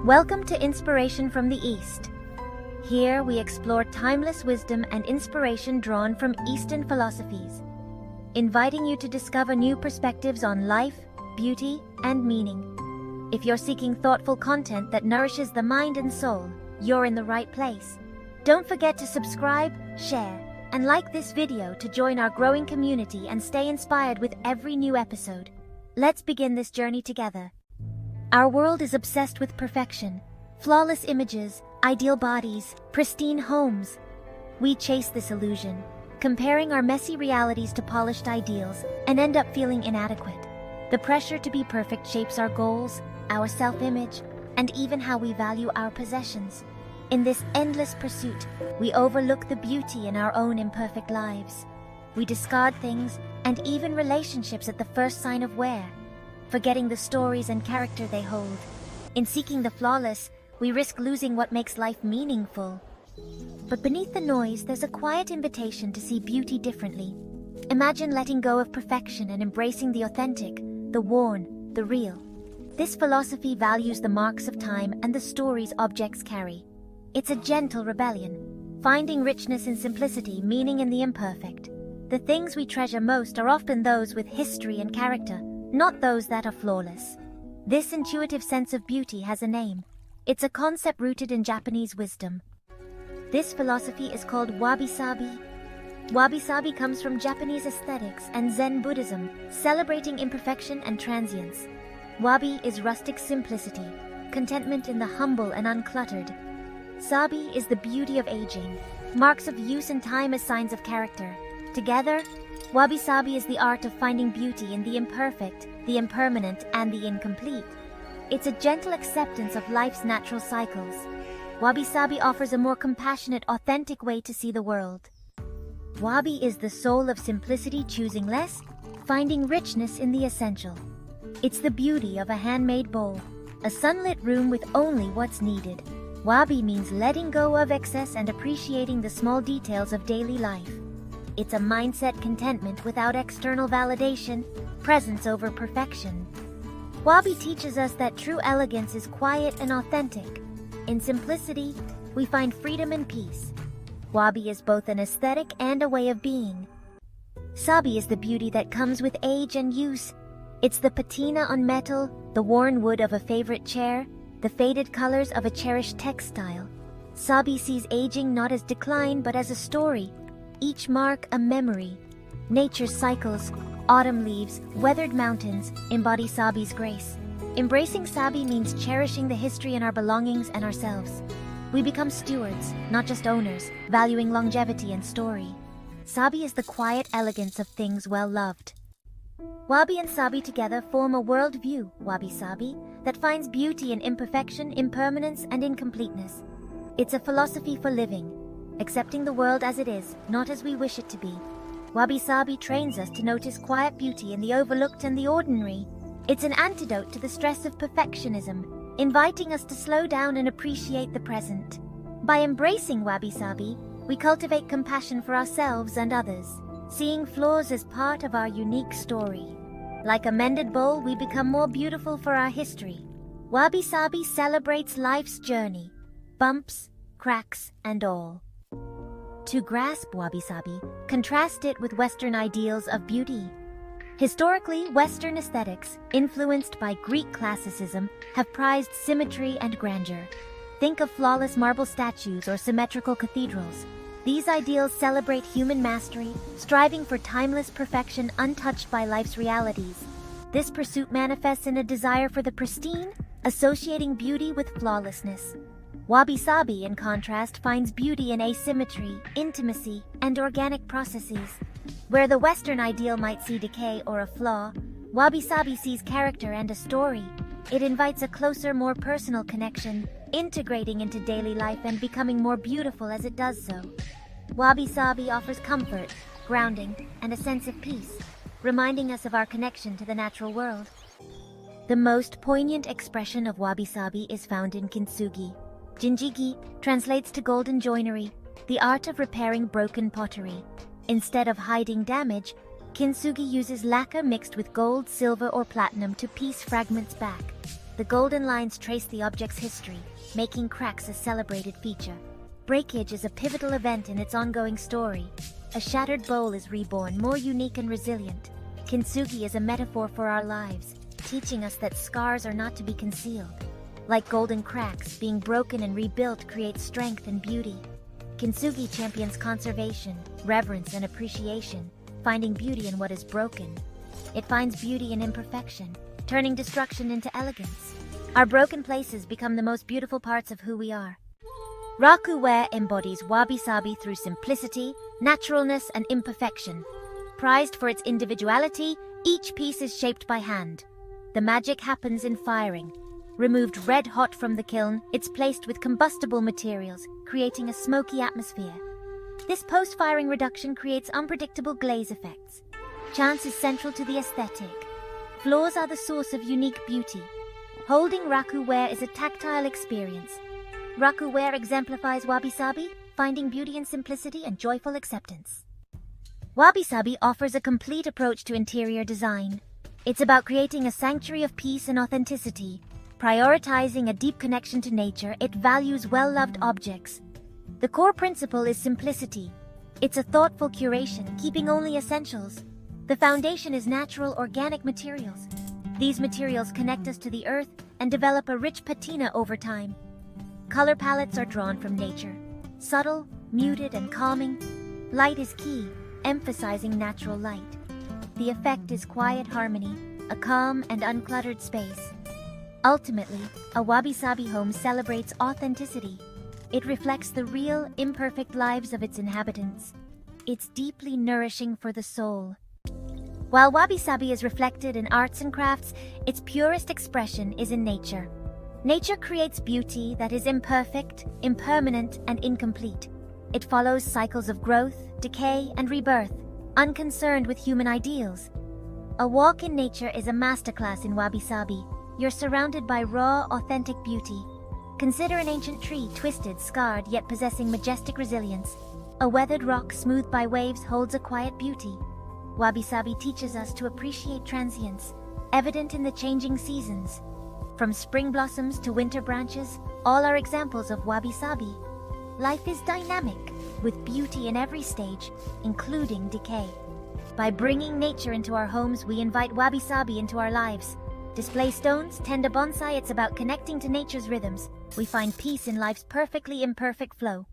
Welcome to Inspiration from the East. Here we explore timeless wisdom and inspiration drawn from Eastern philosophies, inviting you to discover new perspectives on life, beauty, and meaning. If you're seeking thoughtful content that nourishes the mind and soul, you're in the right place. Don't forget to subscribe, share, and like this video to join our growing community and stay inspired with every new episode. Let's begin this journey together. Our world is obsessed with perfection, flawless images, ideal bodies, pristine homes. We chase this illusion, comparing our messy realities to polished ideals, and end up feeling inadequate. The pressure to be perfect shapes our goals, our self-image, and even how we value our possessions. In this endless pursuit, we overlook the beauty in our own imperfect lives. We discard things and even relationships at the first sign of wear, forgetting the stories and character they hold. In seeking the flawless, we risk losing what makes life meaningful. But beneath the noise, there's a quiet invitation to see beauty differently. Imagine letting go of perfection and embracing the authentic, the worn, the real. This philosophy values the marks of time and the stories objects carry. It's a gentle rebellion, finding richness in simplicity, meaning in the imperfect. The things we treasure most are often those with history and character, not those that are flawless. This intuitive sense of beauty has a name. It's a concept rooted in Japanese wisdom. This philosophy is called Wabi-Sabi. Wabi-Sabi comes from Japanese aesthetics and Zen Buddhism, celebrating imperfection and transience. Wabi is rustic simplicity, contentment in the humble and uncluttered. Sabi is the beauty of aging, marks of use and time as signs of character. Together, Wabi-Sabi is the art of finding beauty in the imperfect, the impermanent, and the incomplete. It's a gentle acceptance of life's natural cycles. Wabi-Sabi offers a more compassionate, authentic way to see the world. Wabi is the soul of simplicity, choosing less, finding richness in the essential. It's the beauty of a handmade bowl, a sunlit room with only what's needed. Wabi means letting go of excess and appreciating the small details of daily life. It's a mindset contentment without external validation, presence over perfection. Wabi teaches us that true elegance is quiet and authentic. In simplicity, we find freedom and peace. Wabi is both an aesthetic and a way of being. Sabi is the beauty that comes with age and use. It's the patina on metal, the worn wood of a favorite chair, the faded colors of a cherished textile. Sabi sees aging not as decline but as a story, each mark a memory. Nature's cycles, autumn leaves, weathered mountains, embody Sabi's grace. Embracing Sabi means cherishing the history in our belongings and ourselves. We become stewards, not just owners, valuing longevity and story. Sabi is the quiet elegance of things well loved. Wabi and Sabi together form a worldview, Wabi-Sabi, that finds beauty in imperfection, impermanence, and incompleteness. It's a philosophy for living, accepting the world as it is, not as we wish it to be. Wabi-Sabi trains us to notice quiet beauty in the overlooked and the ordinary. It's an antidote to the stress of perfectionism, inviting us to slow down and appreciate the present. By embracing Wabi-Sabi, we cultivate compassion for ourselves and others, seeing flaws as part of our unique story. Like a mended bowl, we become more beautiful for our history. Wabi-Sabi celebrates life's journey, bumps, cracks, and all. To grasp Wabi-Sabi, contrast it with Western ideals of beauty. Historically, Western aesthetics, influenced by Greek classicism, have prized symmetry and grandeur. Think of flawless marble statues or symmetrical cathedrals. These ideals celebrate human mastery, striving for timeless perfection untouched by life's realities. This pursuit manifests in a desire for the pristine, associating beauty with flawlessness. Wabi-Sabi, in contrast, finds beauty in asymmetry, intimacy, and organic processes. Where the Western ideal might see decay or a flaw, Wabi-Sabi sees character and a story. It invites a closer, more personal connection, integrating into daily life and becoming more beautiful as it does so. Wabi-Sabi offers comfort, grounding, and a sense of peace, reminding us of our connection to the natural world. The most poignant expression of Wabi-Sabi is found in Kintsugi. Jinjigi translates to golden joinery, the art of repairing broken pottery. Instead of hiding damage, Kintsugi uses lacquer mixed with gold, silver, or platinum to piece fragments back. The golden lines trace the object's history, making cracks a celebrated feature. Breakage is a pivotal event in its ongoing story. A shattered bowl is reborn, more unique and resilient. Kintsugi is a metaphor for our lives, teaching us that scars are not to be concealed. Like golden cracks, being broken and rebuilt creates strength and beauty. Kintsugi champions conservation, reverence, and appreciation, finding beauty in what is broken. It finds beauty in imperfection, turning destruction into elegance. Our broken places become the most beautiful parts of who we are. Raku-ware embodies Wabi-Sabi through simplicity, naturalness, and imperfection. Prized for its individuality, each piece is shaped by hand. The magic happens in firing. Removed red hot from the kiln, it's placed with combustible materials, creating a smoky atmosphere. This post-firing reduction creates unpredictable glaze effects. Chance is central to the aesthetic. Flaws are the source of unique beauty. Holding raku-ware is a tactile experience. Raku-ware exemplifies Wabi-Sabi, finding beauty in simplicity and joyful acceptance. Wabi-Sabi offers a complete approach to interior design. It's about creating a sanctuary of peace and authenticity. Prioritizing a deep connection to nature, it values well-loved objects. The core principle is simplicity. It's a thoughtful curation, keeping only essentials. The foundation is natural, organic materials. These materials connect us to the earth and develop a rich patina over time. Color palettes are drawn from nature. Subtle, muted, and calming. Light is key, emphasizing natural light. The effect is quiet harmony, a calm and uncluttered space. Ultimately, a Wabi-Sabi home celebrates authenticity. It reflects the real, imperfect lives of its inhabitants. It's deeply nourishing for the soul. While Wabi-Sabi is reflected in arts and crafts, its purest expression is in nature. Nature creates beauty that is imperfect, impermanent, and incomplete. It follows cycles of growth, decay, and rebirth, unconcerned with human ideals. A walk in nature is a masterclass in Wabi-Sabi. You're surrounded by raw, authentic beauty. Consider an ancient tree, twisted, scarred, yet possessing majestic resilience. A weathered rock smoothed by waves holds a quiet beauty. Wabi-Sabi teaches us to appreciate transience, evident in the changing seasons. From spring blossoms to winter branches, all are examples of Wabi-Sabi. Life is dynamic, with beauty in every stage, including decay. By bringing nature into our homes, we invite Wabi-Sabi into our lives. Display stones, tend a bonsai, it's about connecting to nature's rhythms. We find peace in life's perfectly imperfect flow.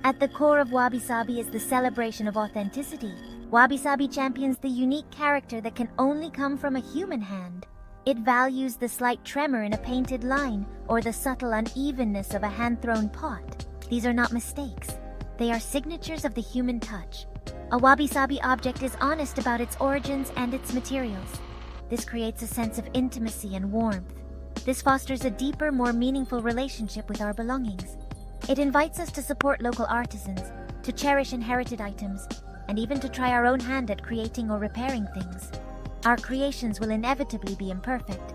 At the core of Wabi-Sabi is the celebration of authenticity. Wabi-Sabi champions the unique character that can only come from a human hand. It values the slight tremor in a painted line or the subtle unevenness of a hand-thrown pot. These are not mistakes. They are signatures of the human touch. A Wabi-Sabi object is honest about its origins and its materials. This creates a sense of intimacy and warmth. This fosters a deeper, more meaningful relationship with our belongings. It invites us to support local artisans, to cherish inherited items, and even to try our own hand at creating or repairing things. Our creations will inevitably be imperfect,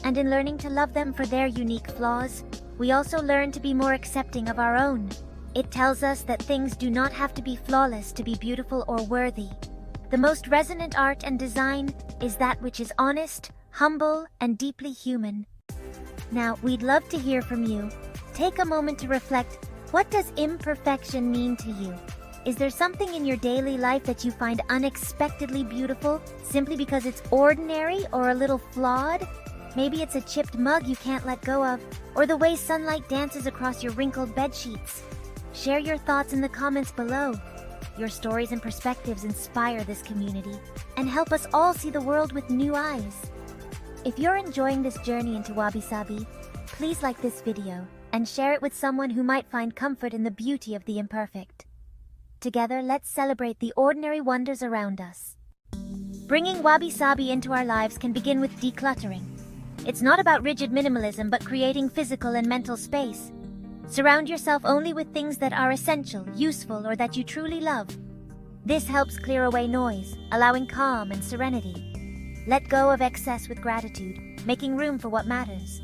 and in learning to love them for their unique flaws, we also learn to be more accepting of our own. It tells us that things do not have to be flawless to be beautiful or worthy. The most resonant art and design is that which is honest, humble, and deeply human. Now, we'd love to hear from you. Take a moment to reflect. What does imperfection mean to you? Is there something in your daily life that you find unexpectedly beautiful simply because it's ordinary or a little flawed? Maybe it's a chipped mug you can't let go of, or the way sunlight dances across your wrinkled bed sheets. Share your thoughts in the comments below. Your stories and perspectives inspire this community and help us all see the world with new eyes. If you're enjoying this journey into Wabi-Sabi, please like this video and share it with someone who might find comfort in the beauty of the imperfect. Together, let's celebrate the ordinary wonders around us. Bringing Wabi-Sabi into our lives can begin with decluttering. It's not about rigid minimalism, but creating physical and mental space. Surround yourself only with things that are essential, useful, or that you truly love. This helps clear away noise, allowing calm and serenity. Let go of excess with gratitude, making room for what matters.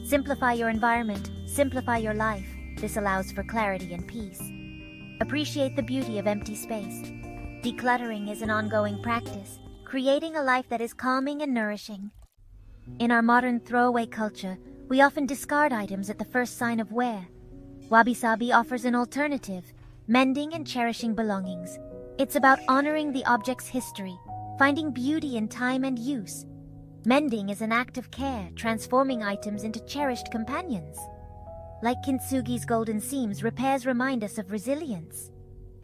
Simplify your environment, simplify your life. This allows for clarity and peace. Appreciate the beauty of empty space. Decluttering is an ongoing practice, creating a life that is calming and nourishing. In our modern throwaway culture, we often discard items at the first sign of wear. Wabi-Sabi offers an alternative, mending and cherishing belongings. It's about honoring the object's history, finding beauty in time and use. Mending is an act of care, transforming items into cherished companions. Like Kintsugi's golden seams, repairs remind us of resilience.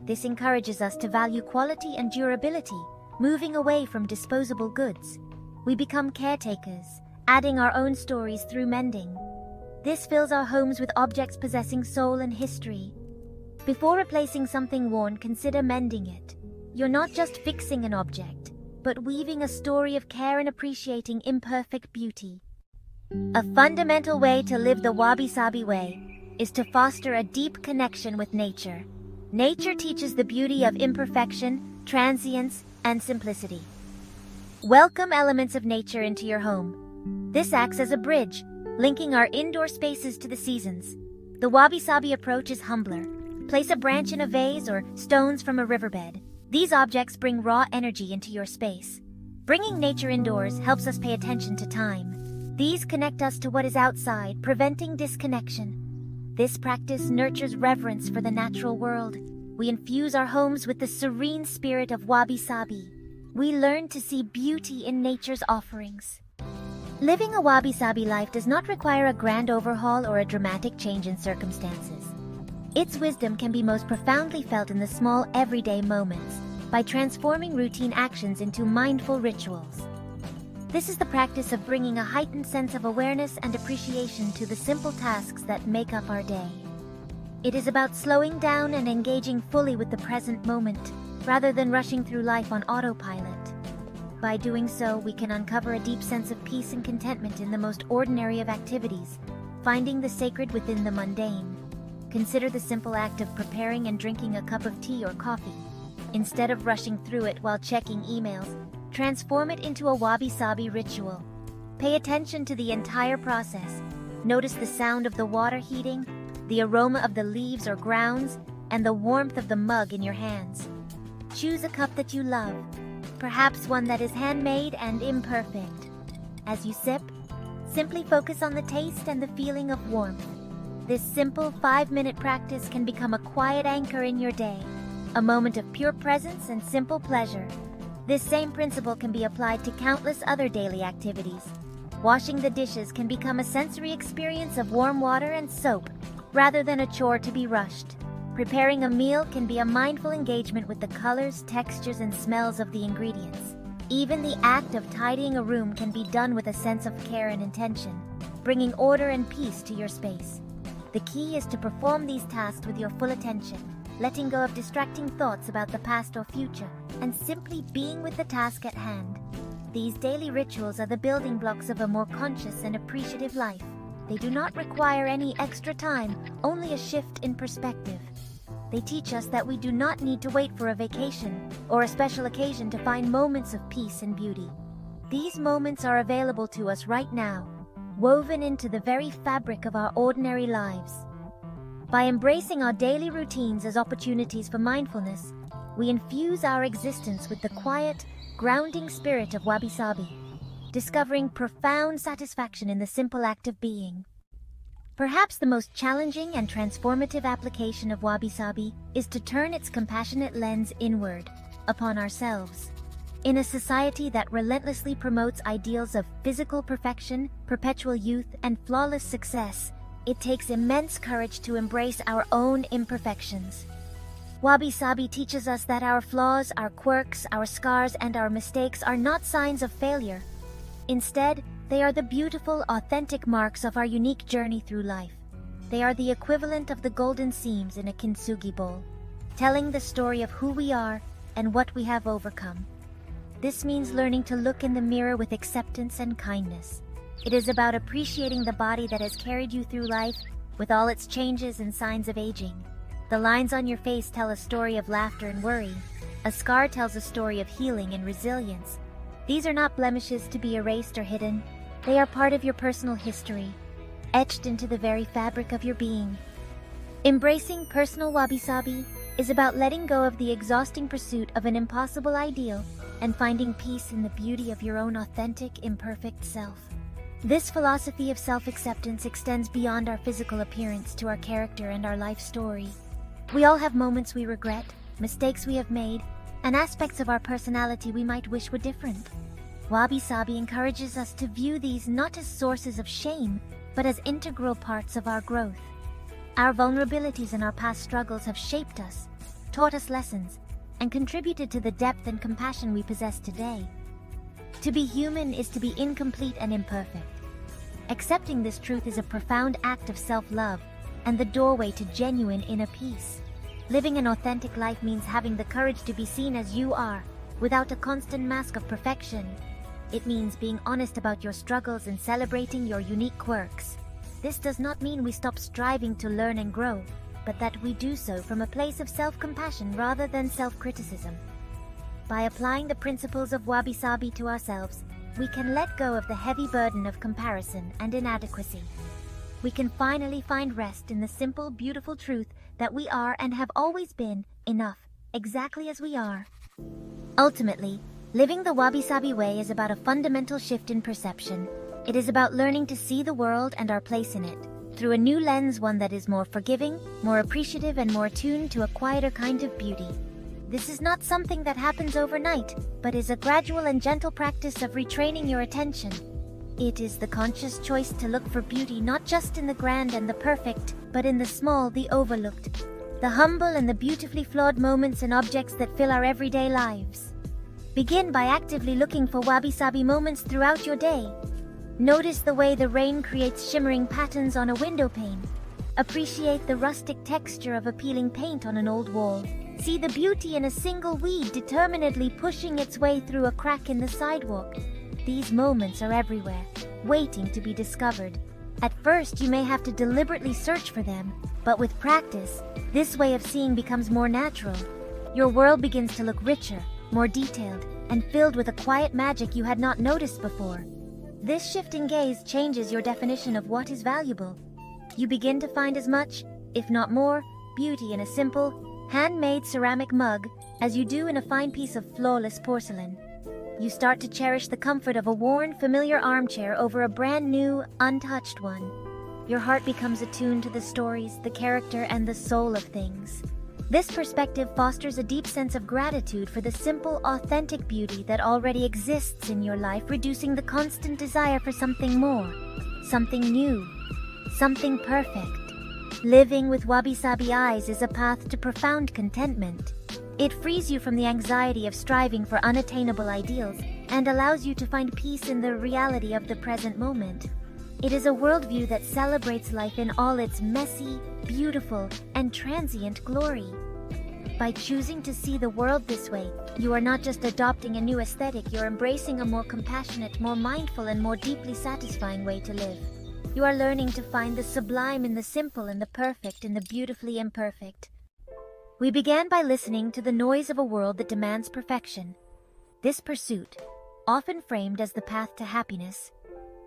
This encourages us to value quality and durability, moving away from disposable goods. We become caretakers, adding our own stories through mending. This fills our homes with objects possessing soul and history. Before replacing something worn, consider mending it. You're not just fixing an object, but weaving a story of care and appreciating imperfect beauty. A fundamental way to live the Wabi-Sabi way is to foster a deep connection with nature. Nature teaches the beauty of imperfection, transience, and simplicity. Welcome elements of nature into your home. This acts as a bridge, linking our indoor spaces to the seasons. The Wabi-Sabi approach is humbler. Place a branch in a vase or stones from a riverbed. These objects bring raw energy into your space. Bringing nature indoors helps us pay attention to time. These connect us to what is outside, preventing disconnection. This practice nurtures reverence for the natural world. We infuse our homes with the serene spirit of Wabi-Sabi. We learn to see beauty in nature's offerings. Living a Wabi-Sabi life does not require a grand overhaul or a dramatic change in circumstances. Its wisdom can be most profoundly felt in the small everyday moments, by transforming routine actions into mindful rituals. This is the practice of bringing a heightened sense of awareness and appreciation to the simple tasks that make up our day. It is about slowing down and engaging fully with the present moment, rather than rushing through life on autopilot. By doing so, we can uncover a deep sense of peace and contentment in the most ordinary of activities, finding the sacred within the mundane. Consider the simple act of preparing and drinking a cup of tea or coffee. Instead of rushing through it while checking emails, transform it into a Wabi-Sabi ritual. Pay attention to the entire process. Notice the sound of the water heating, the aroma of the leaves or grounds, and the warmth of the mug in your hands. Choose a cup that you love, perhaps one that is handmade and imperfect. As you sip, simply focus on the taste and the feeling of warmth. This simple 5-minute practice can become a quiet anchor in your day, a moment of pure presence and simple pleasure. This same principle can be applied to countless other daily activities. Washing the dishes can become a sensory experience of warm water and soap, rather than a chore to be rushed. Preparing a meal can be a mindful engagement with the colors, textures, and smells of the ingredients. Even the act of tidying a room can be done with a sense of care and intention, bringing order and peace to your space. The key is to perform these tasks with your full attention, letting go of distracting thoughts about the past or future, and simply being with the task at hand. These daily rituals are the building blocks of a more conscious and appreciative life. They do not require any extra time, only a shift in perspective. They teach us that we do not need to wait for a vacation or a special occasion to find moments of peace and beauty. These moments are available to us right now, woven into the very fabric of our ordinary lives. By embracing our daily routines as opportunities for mindfulness, we infuse our existence with the quiet, grounding spirit of Wabi-Sabi, discovering profound satisfaction in the simple act of being. Perhaps the most challenging and transformative application of Wabi-Sabi is to turn its compassionate lens inward, upon ourselves. In a society that relentlessly promotes ideals of physical perfection, perpetual youth, and flawless success, it takes immense courage to embrace our own imperfections. Wabi-Sabi teaches us that our flaws, our quirks, our scars, and our mistakes are not signs of failure. Instead, they are the beautiful, authentic marks of our unique journey through life. They are the equivalent of the golden seams in a Kintsugi bowl, telling the story of who we are and what we have overcome. This means learning to look in the mirror with acceptance and kindness. It is about appreciating the body that has carried you through life, with all its changes and signs of aging. The lines on your face tell a story of laughter and worry. A scar tells a story of healing and resilience. These are not blemishes to be erased or hidden. They are part of your personal history, etched into the very fabric of your being. Embracing personal Wabi-Sabi is about letting go of the exhausting pursuit of an impossible ideal and finding peace in the beauty of your own authentic, imperfect self. This philosophy of self-acceptance extends beyond our physical appearance to our character and our life story. We all have moments we regret, mistakes we have made, and aspects of our personality we might wish were different. Wabi-Sabi encourages us to view these not as sources of shame, but as integral parts of our growth. Our vulnerabilities and our past struggles have shaped us, taught us lessons, and contributed to the depth and compassion we possess today. To be human is to be incomplete and imperfect. Accepting this truth is a profound act of self-love and the doorway to genuine inner peace. Living an authentic life means having the courage to be seen as you are, without a constant mask of perfection. It means being honest about your struggles and celebrating your unique quirks. This does not mean we stop striving to learn and grow, but that we do so from a place of self-compassion rather than self-criticism. By applying the principles of Wabi-Sabi to ourselves, we can let go of the heavy burden of comparison and inadequacy. We can finally find rest in the simple, beautiful truth that we are and have always been enough, exactly as we are. Ultimately, living the Wabi-Sabi way is about a fundamental shift in perception. It is about learning to see the world and our place in it, through a new lens, one that is more forgiving, more appreciative, and more attuned to a quieter kind of beauty. This is not something that happens overnight, but is a gradual and gentle practice of retraining your attention. It is the conscious choice to look for beauty not just in the grand and the perfect, but in the small, the overlooked, the humble and the beautifully flawed moments and objects that fill our everyday lives. Begin by actively looking for Wabi-Sabi moments throughout your day. Notice the way the rain creates shimmering patterns on a window pane. Appreciate the rustic texture of a peeling paint on an old wall. See the beauty in a single weed determinedly pushing its way through a crack in the sidewalk. These moments are everywhere, waiting to be discovered. At first, you may have to deliberately search for them, but with practice, this way of seeing becomes more natural. Your world begins to look richer, more detailed, and filled with a quiet magic you had not noticed before. This shift in gaze changes your definition of what is valuable. You begin to find as much, if not more, beauty in a simple, handmade ceramic mug as you do in a fine piece of flawless porcelain. You start to cherish the comfort of a worn, familiar armchair over a brand new, untouched one. Your heart becomes attuned to the stories, the character, and the soul of things. This perspective fosters a deep sense of gratitude for the simple, authentic beauty that already exists in your life, reducing the constant desire for something more, something new, something perfect. Living with Wabi-Sabi eyes is a path to profound contentment. It frees you from the anxiety of striving for unattainable ideals and allows you to find peace in the reality of the present moment. It is a worldview that celebrates life in all its messy, beautiful, and transient glory. By choosing to see the world this way, you are not just adopting a new aesthetic, you're embracing a more compassionate, more mindful, and more deeply satisfying way to live. You are learning to find the sublime in the simple and the perfect in the beautifully imperfect. We began by listening to the noise of a world that demands perfection. This pursuit, often framed as the path to happiness,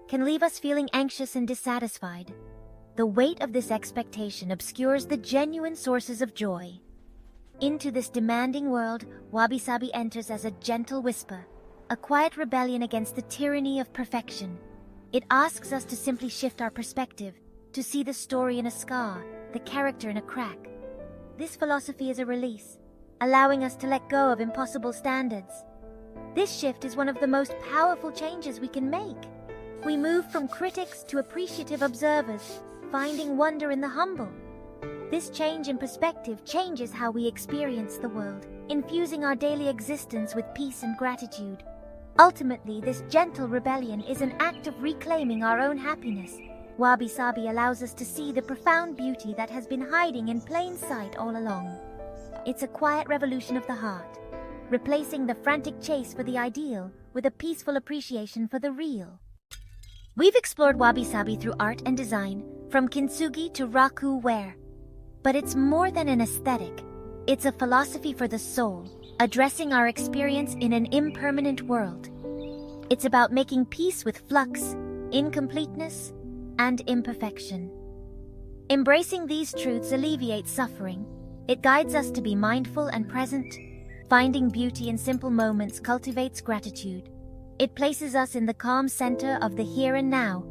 can leave us feeling anxious and dissatisfied. The weight of this expectation obscures the genuine sources of joy. Into this demanding world, Wabi-Sabi enters as a gentle whisper, a quiet rebellion against the tyranny of perfection. It asks us to simply shift our perspective, to see the story in a scar, the character in a crack. This philosophy is a release, allowing us to let go of impossible standards. This shift is one of the most powerful changes we can make. We move from critics to appreciative observers, finding wonder in the humble. This change in perspective changes how we experience the world, infusing our daily existence with peace and gratitude. Ultimately, this gentle rebellion is an act of reclaiming our own happiness. Wabi-Sabi allows us to see the profound beauty that has been hiding in plain sight all along. It's a quiet revolution of the heart, replacing the frantic chase for the ideal with a peaceful appreciation for the real. We've explored Wabi-Sabi through art and design, from Kintsugi to raku ware. But it's more than an aesthetic. It's a philosophy for the soul, addressing our experience in an impermanent world. It's about making peace with flux, incompleteness, and imperfection. Embracing these truths alleviates suffering. It guides us to be mindful and present. Finding beauty in simple moments cultivates gratitude. It places us in the calm center of the here and now.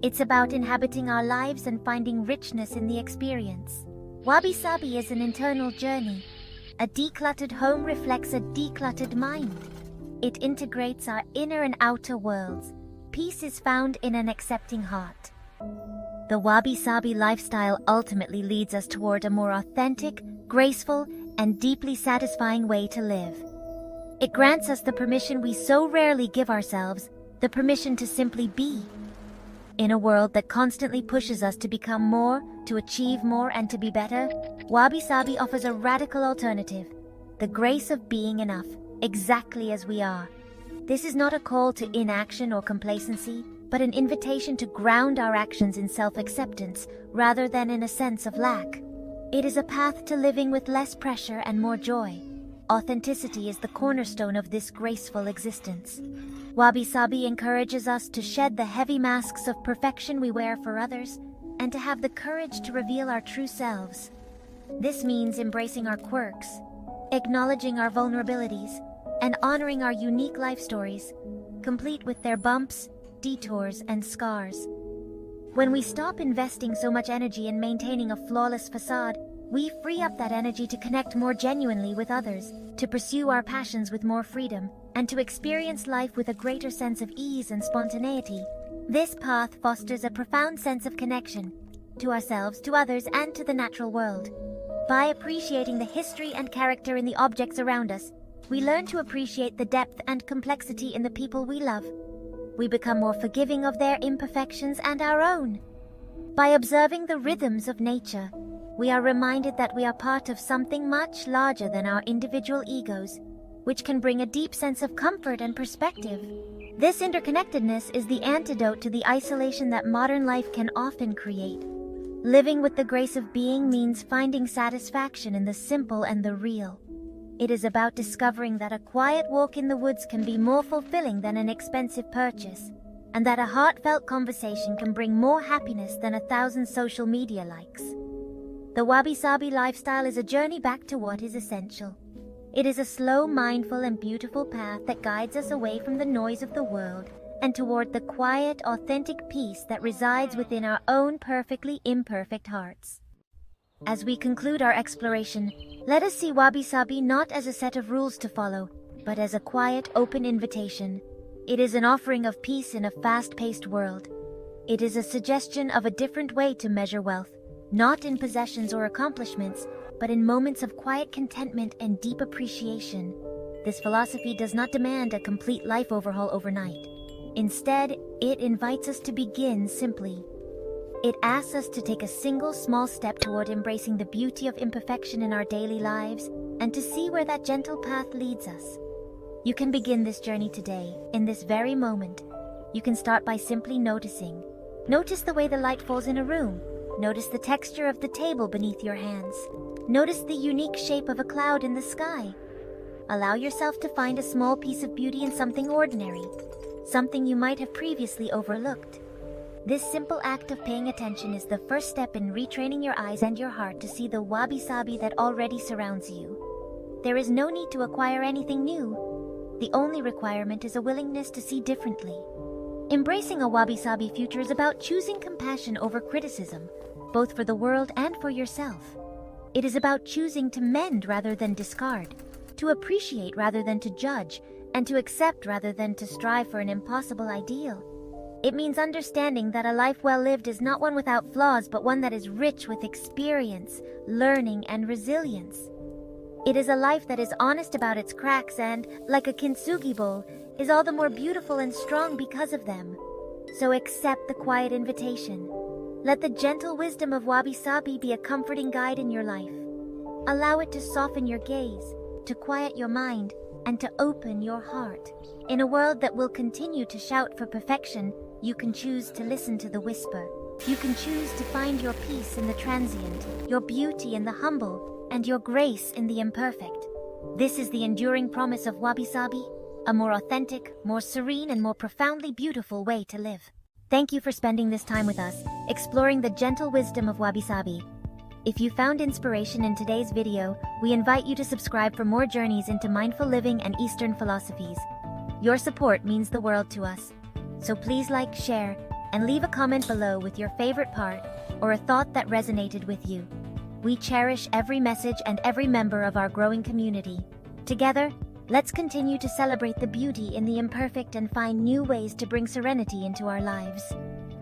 It's about inhabiting our lives and finding richness in the experience. Wabi-Sabi is an internal journey. A decluttered home reflects a decluttered mind. It integrates our inner and outer worlds. Peace is found in an accepting heart. The Wabi-Sabi lifestyle ultimately leads us toward a more authentic, graceful, and deeply satisfying way to live. It grants us the permission we so rarely give ourselves, the permission to simply be. In a world that constantly pushes us to become more, to achieve more, and to be better, Wabi-Sabi offers a radical alternative, the grace of being enough, exactly as we are. This is not a call to inaction or complacency, but an invitation to ground our actions in self-acceptance rather than in a sense of lack. It is a path to living with less pressure and more joy. Authenticity is the cornerstone of this graceful existence. Wabi-Sabi encourages us to shed the heavy masks of perfection we wear for others, and to have the courage to reveal our true selves. This means embracing our quirks, acknowledging our vulnerabilities, and honoring our unique life stories, complete with their bumps, detours, and scars. When we stop investing so much energy in maintaining a flawless facade, we free up that energy to connect more genuinely with others, to pursue our passions with more freedom, and to experience life with a greater sense of ease and spontaneity. This path fosters a profound sense of connection to ourselves, to others, and to the natural world. By appreciating the history and character in the objects around us, we learn to appreciate the depth and complexity in the people we love. We become more forgiving of their imperfections and our own. By observing the rhythms of nature, we are reminded that we are part of something much larger than our individual egos, which can bring a deep sense of comfort and perspective. This interconnectedness is the antidote to the isolation that modern life can often create. Living with the grace of being means finding satisfaction in the simple and the real. It is about discovering that a quiet walk in the woods can be more fulfilling than an expensive purchase, and that a heartfelt conversation can bring more happiness than 1,000 social media likes. The Wabi-Sabi lifestyle is a journey back to what is essential. It is a slow, mindful, and beautiful path that guides us away from the noise of the world and toward the quiet, authentic peace that resides within our own perfectly imperfect hearts. As we conclude our exploration, let us see Wabi-Sabi not as a set of rules to follow, but as a quiet, open invitation. It is an offering of peace in a fast-paced world. It is a suggestion of a different way to measure wealth, not in possessions or accomplishments, but in moments of quiet contentment and deep appreciation. This philosophy does not demand a complete life overhaul overnight. Instead, it invites us to begin simply. It asks us to take a single small step toward embracing the beauty of imperfection in our daily lives and to see where that gentle path leads us. You can begin this journey today, in this very moment. You can start by simply noticing. Notice the way the light falls in a room. Notice the texture of the table beneath your hands. Notice the unique shape of a cloud in the sky. Allow yourself to find a small piece of beauty in something ordinary, something you might have previously overlooked. This simple act of paying attention is the first step in retraining your eyes and your heart to see the Wabi-Sabi that already surrounds you. There is no need to acquire anything new. The only requirement is a willingness to see differently. Embracing a Wabi-Sabi future is about choosing compassion over criticism, both for the world and for yourself. It is about choosing to mend rather than discard, to appreciate rather than to judge, and to accept rather than to strive for an impossible ideal. It means understanding that a life well lived is not one without flaws, but one that is rich with experience, learning, and resilience. It is a life that is honest about its cracks and, like a Kintsugi bowl, is all the more beautiful and strong because of them. So accept the quiet invitation. Let the gentle wisdom of Wabi-Sabi be a comforting guide in your life. Allow it to soften your gaze, to quiet your mind, and to open your heart. In a world that will continue to shout for perfection, you can choose to listen to the whisper. You can choose to find your peace in the transient, your beauty in the humble, and your grace in the imperfect. This is the enduring promise of Wabi-Sabi, a more authentic, more serene, and more profoundly beautiful way to live. Thank you for spending this time with us, exploring the gentle wisdom of Wabi-Sabi. If you found inspiration in today's video, we invite you to subscribe for more journeys into mindful living and Eastern philosophies. Your support means the world to us. So please like, share, and leave a comment below with your favorite part or a thought that resonated with you. We cherish every message and every member of our growing community. Together, let's continue to celebrate the beauty in the imperfect and find new ways to bring serenity into our lives.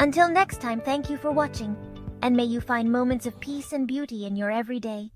Until next time, thank you for watching, and may you find moments of peace and beauty in your everyday.